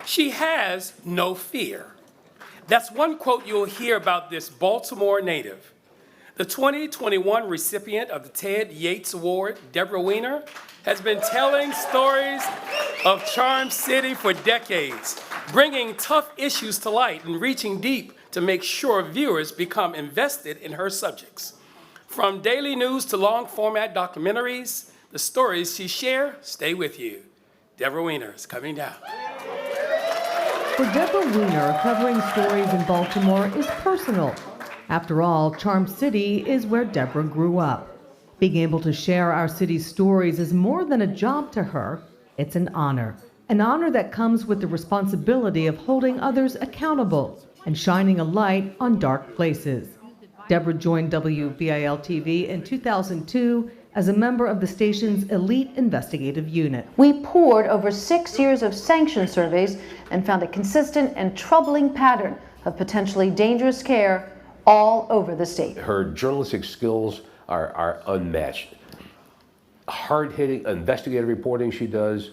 She has no fear. That's one quote you'll hear about this Baltimore native. The 2021 recipient of the Ted Yates Award, Deborah Weiner, has been telling stories of Charm City for decades, bringing tough issues to light and reaching deep to make sure viewers become invested in her subjects. From daily news to long-format documentaries, the stories she shares stay with you. Deborah Weiner is coming down. For Deborah Weiner, covering stories in Baltimore is personal. After all, Charm City is where Deborah grew up. Being able to share our city's stories is more than a job to her. It's an honor that comes with the responsibility of holding others accountable and shining a light on dark places. Deborah joined WBIL-TV in 2002 as a member of the station's elite investigative unit. We pored over 6 years of sanction surveys and found a consistent and troubling pattern of potentially dangerous care all over the state. Her journalistic skills are unmatched. Hard-hitting investigative reporting she does,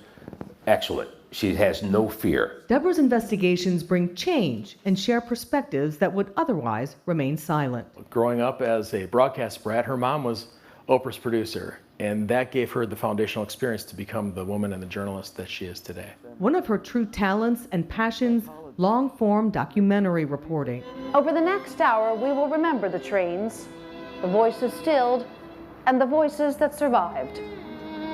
excellent. She has no fear. Deborah's investigations bring change and share perspectives that would otherwise remain silent. Growing up as a broadcast brat, her mom was Oprah's producer, and that gave her the foundational experience to become the woman and the journalist that she is today. One of her true talents and passions, long-form documentary reporting. Over the next hour, we will remember the trains, the voices stilled, and the voices that survived.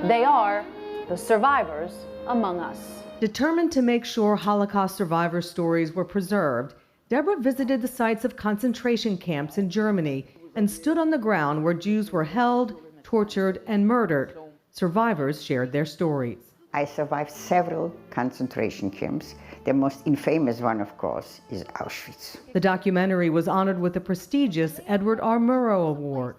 They are the survivors among us. Determined to make sure Holocaust survivor stories were preserved, Deborah visited the sites of concentration camps in Germany and stood on the ground where Jews were held, tortured, and murdered. Survivors shared their stories. I survived several concentration camps. The most infamous one, of course, is Auschwitz. The documentary was honored with the prestigious Edward R. Murrow Award.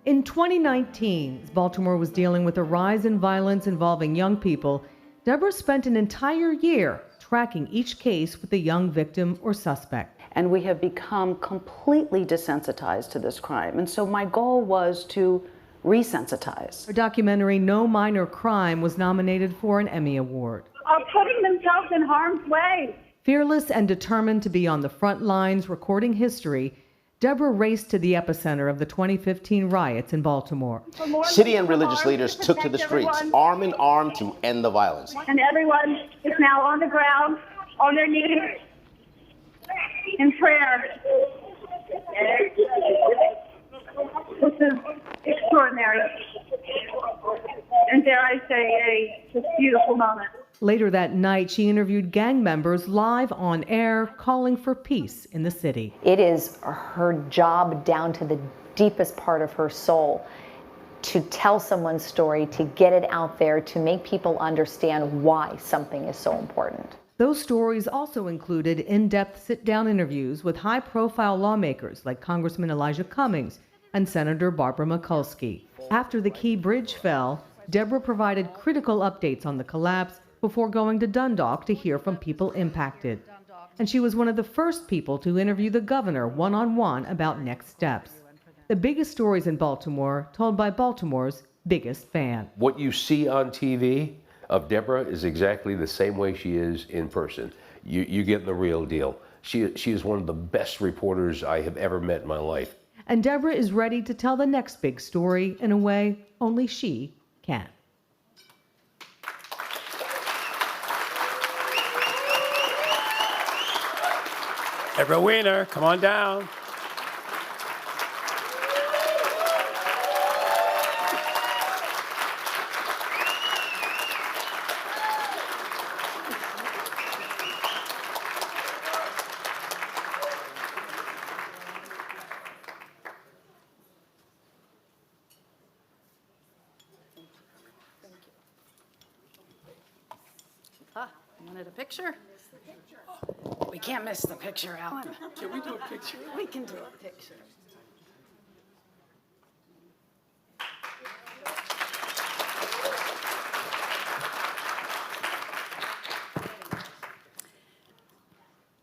In 2019, as Baltimore was dealing with a rise in violence involving young people, Deborah spent an entire year tracking each case with a young victim or suspect. And we have become completely desensitized to this crime. And so my goal was to resensitize. Her documentary, No Minor Crime, was nominated for an Emmy Award. Are putting themselves in harm's way. Fearless and determined to be on the front lines recording history, Deborah raced to the epicenter of the 2015 riots in Baltimore. City and religious leaders took to the streets, arm in arm, to end the violence. And everyone is now on the ground, on their knees, in prayer. This is extraordinary. And dare I say, a just beautiful moment. Later that night, she interviewed gang members live on air, calling for peace in the city. It is her job down to the deepest part of her soul to tell someone's story, to get it out there, to make people understand why something is so important. Those stories also included in-depth sit-down interviews with high-profile lawmakers like Congressman Elijah Cummings and Senator Barbara Mikulski. After the Key Bridge fell, Deborah provided critical updates on the collapse before going to Dundalk to hear from people impacted. And she was one of the first people to interview the governor one-on-one about next steps. The biggest stories in Baltimore, told by Baltimore's biggest fan. What you see on TV of Deborah is exactly the same way she is in person. You get the real deal. She is one of the best reporters I have ever met in my life. And Deborah is ready to tell the next big story in a way only she can. Deborah Weiner, come on down. You wanted a picture? We can't miss the picture, Alan. Can we do a picture? We can do a picture.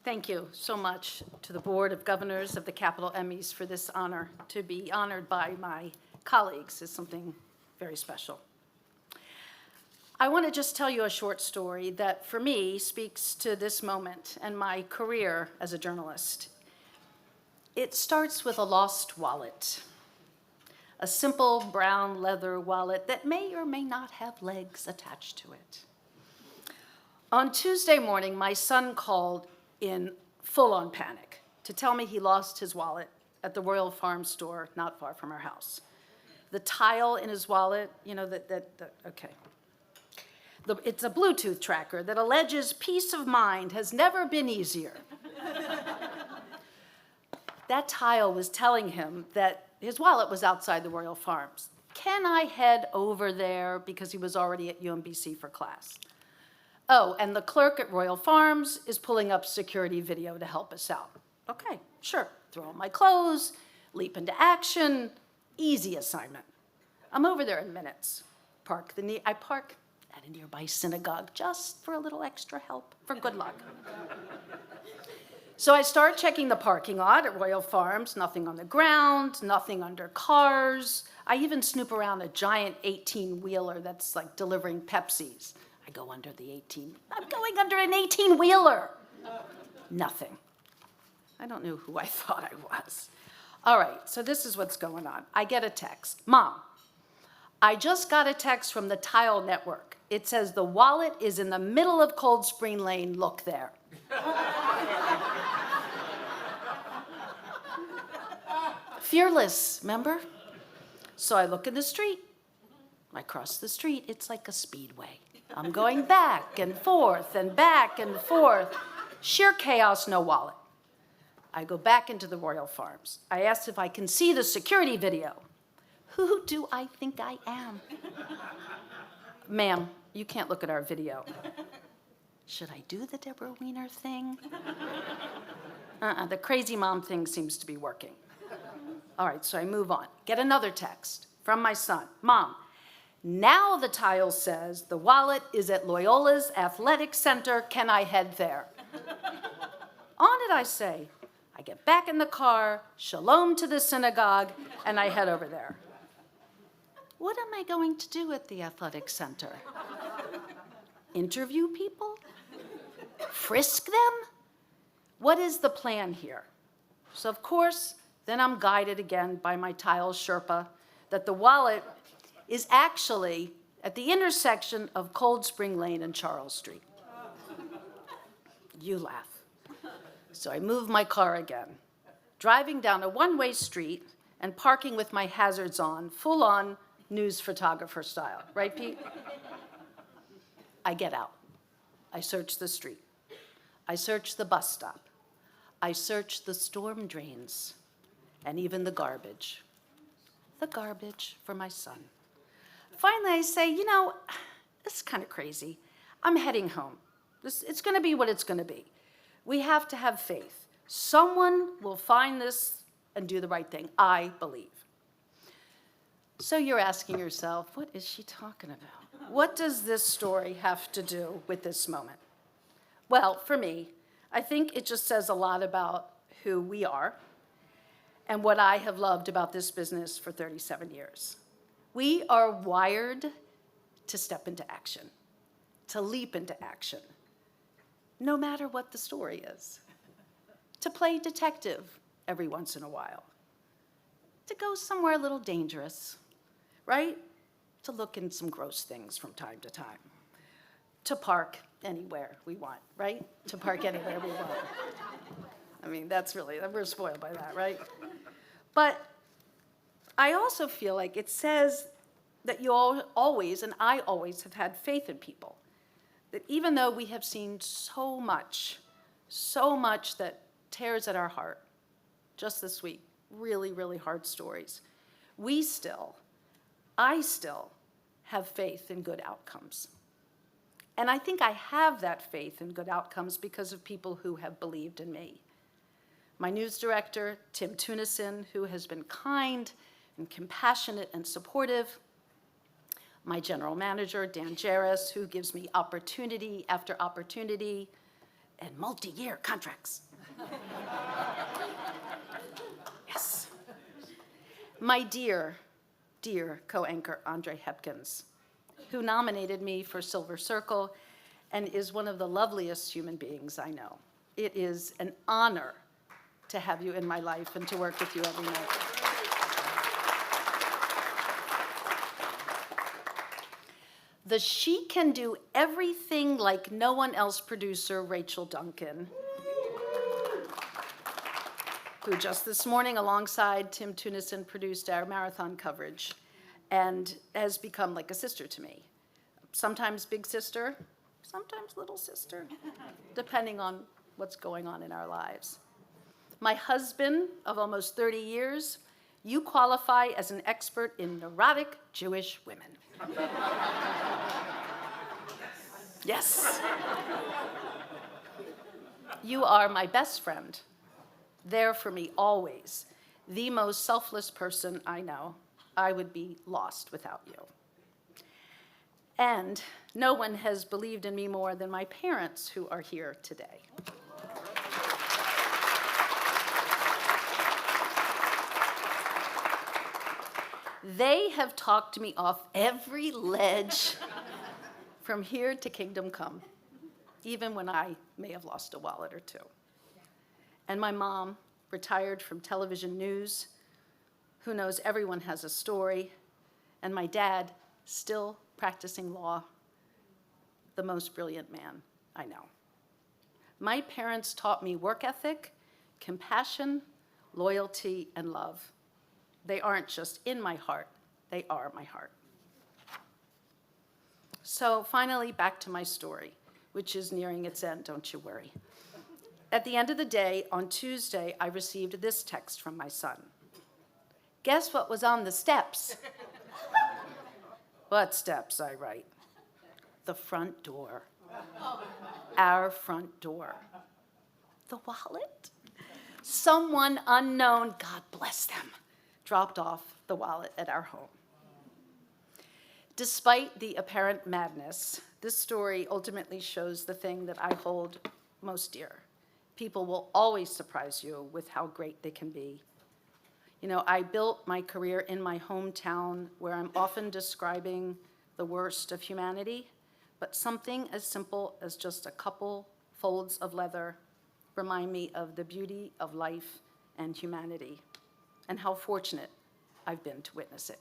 Thank you so much to the Board of Governors of the Capitol Emmys for this honor, to be honored by my colleagues is something very special. I want to just tell you a short story that, for me, speaks to this moment and my career as a journalist. It starts with a lost wallet, a simple brown leather wallet that may or may not have legs attached to it. On Tuesday morning, my son called in full-on panic to tell me he lost his wallet at the Royal Farm store not far from our house. The tile in his wallet, you know, okay. It's a Bluetooth tracker that alleges peace of mind has never been easier. That tile was telling him that his wallet was outside the Royal Farms. Can I head over there? Because he was already at UMBC for class. Oh, and the clerk at Royal Farms is pulling up security video to help us out. Okay, sure. Throw on my clothes, leap into action, easy assignment. I'm over there in minutes. I park at a nearby synagogue just for a little extra help, for good luck. So I start checking the parking lot at Royal Farms, nothing on the ground, nothing under cars. I even snoop around a giant 18-wheeler that's like delivering Pepsis. I go under the 18. I'm going under an 18-wheeler. Nothing. I don't know who I thought I was. All right, so this is what's going on. I get a text. Mom, I just got a text from the Tile Network. It says the wallet is in the middle of Cold Spring Lane. Look there. Fearless, remember? So I look in the street. I cross the street. It's like a speedway. I'm going back and forth and back and forth. Sheer chaos, no wallet. I go back into the Royal Farms. I asked if I can see the security video. Who do I think I am? Ma'am, you can't look at our video. Should I do the Deborah Weiner thing? The crazy mom thing seems to be working. All right, so I move on. Get another text from my son. Mom, now the tile says the wallet is at Loyola's Athletic Center. Can I head there? On it, I say. I get back in the car, shalom to the synagogue, and I head over there. What am I going to do at the athletic center? Interview people? Frisk them? What is the plan here? So of course, then I'm guided again by my tile Sherpa that the wallet is actually at the intersection of Cold Spring Lane and Charles Street. You laugh. So I move my car again, driving down a one-way street and parking with my hazards on, full-on news photographer style. Right, Pete? I get out. I search the street. I search the bus stop. I search the storm drains and even the garbage. The garbage for my son. Finally, I say, you know, this is kind of crazy. I'm heading home. It's going to be what it's going to be. We have to have faith. Someone will find this and do the right thing. I believe. So you're asking yourself, what is she talking about? What does this story have to do with this moment? Well, for me, I think it just says a lot about who we are and what I have loved about this business for 37 years. We are wired to step into action, to leap into action, no matter what the story is, to play detective every once in a while, to go somewhere a little dangerous, right? To look in some gross things from time to time, to park anywhere we want, right? To park anywhere we want. I mean, that's really, we're spoiled by that, right? But I also feel like it says that you all always, and I always have had faith in people. That even though we have seen so much that tears at our heart, just this week, really, really hard stories, I still have faith in good outcomes. And I think I have that faith in good outcomes because of people who have believed in me. My news director, Tim Tunison, who has been kind and compassionate and supportive. My general manager, Dan Jarris, who gives me opportunity after opportunity and multi-year contracts. Yes. My dear dear co-anchor Andre Hepkins, who nominated me for Silver Circle and is one of the loveliest human beings I know. It is an honor to have you in my life and to work with you every night. The She Can Do Everything Like No One Else producer, Rachel Duncan, who just this morning alongside Tim Tunison produced our marathon coverage and has become like a sister to me. Sometimes big sister, sometimes little sister, depending on what's going on in our lives. My husband of almost 30 years, you qualify as an expert in neurotic Jewish women. Yes. You are my best friend, there for me always, the most selfless person I know. I would be lost without you. And no one has believed in me more than my parents who are here today. They have talked me off every ledge from here to kingdom come, even when I may have lost a wallet or two. And my mom, retired from television news, who knows everyone has a story, and my dad, still practicing law, the most brilliant man I know. My parents taught me work ethic, compassion, loyalty, and love. They aren't just in my heart, they are my heart. So finally, back to my story, which is nearing its end, don't you worry. At the end of the day, on Tuesday, I received this text from my son. Guess what was on the steps? What steps, I write? The front door. Our front door. The wallet? Someone unknown, God bless them, dropped off the wallet at our home. Despite the apparent madness, this story ultimately shows the thing that I hold most dear. People will always surprise you with how great they can be. You know, I built my career in my hometown where I'm often describing the worst of humanity, but something as simple as just a couple folds of leather remind me of the beauty of life and humanity, and how fortunate I've been to witness it.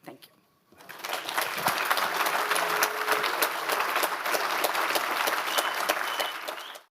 Thank you.